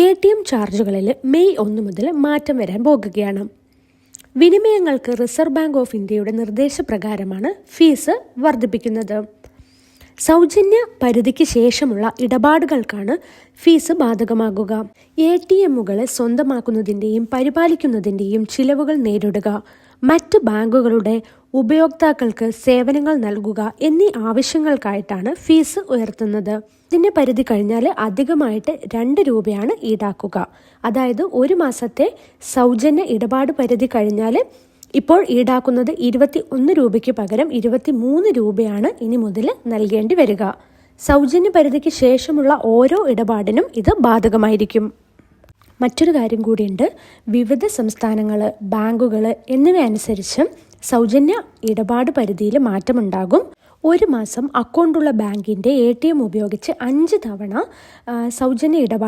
ATM ചാർജുകളിൽ May 1 മുതൽ മാറ്റം വരാൻ പോകുകയാണ്. വിനിമയങ്ങൾക്ക് റിസർവ് ബാങ്ക് ഓഫ് ഇന്ത്യയുടെ നിർദ്ദേശപ്രകാരമാണ് ഫീസ് വർദ്ധിപ്പിക്കുന്നത്. സൗജന്യ പരിധിക്ക് ശേഷമുള്ള ഇടപാടുകൾക്കാണ് ഫീസ് ബാധകമാകുക. ATMകളെ സ്വന്തമാക്കുന്നതിൻ്റെയും പരിപാലിക്കുന്നതിൻ്റെയും ചിലവുകൾ നേരിടുക, മറ്റ് ബാങ്കുകളുടെ ഉപയോക്താക്കൾക്ക് സേവനങ്ങൾ നൽകുക എന്നീ ആവശ്യങ്ങൾക്കായിട്ടാണ് ഫീസ് ഉയർത്തുന്നത്. ഇതിൻ്റെ പരിധി കഴിഞ്ഞാൽ അധികമായിട്ട് 2 രൂപയാണ് ഈടാക്കുക. അതായത് ഒരു മാസത്തെ സൗജന്യ ഇടപാട് പരിധി കഴിഞ്ഞാൽ ഇപ്പോൾ ഈടാക്കുന്നത് 21 രൂപയ്ക്ക് പകരം 23 രൂപയാണ് ഇനി മുതൽ നൽകേണ്ടി വരിക. സൗജന്യ പരിധിക്ക് ശേഷമുള്ള ഓരോ ഇടപാടിനും ഇത് ബാധകമായിരിക്കും. മറ്റൊരു കാര്യം കൂടിയുണ്ട്. വിവിധ സംസ്ഥാനങ്ങൾ, ബാങ്കുകൾ എന്നിവയനുസരിച്ച് സൗജന്യ ഇടപാട് പരിധിയിൽ മാറ്റമുണ്ടാകും. ഒരു മാസം അക്കൗണ്ടുള്ള ബാങ്കിൻ്റെ ATM ഉപയോഗിച്ച് 5 തവണ സൗജന്യ ഇടപാട്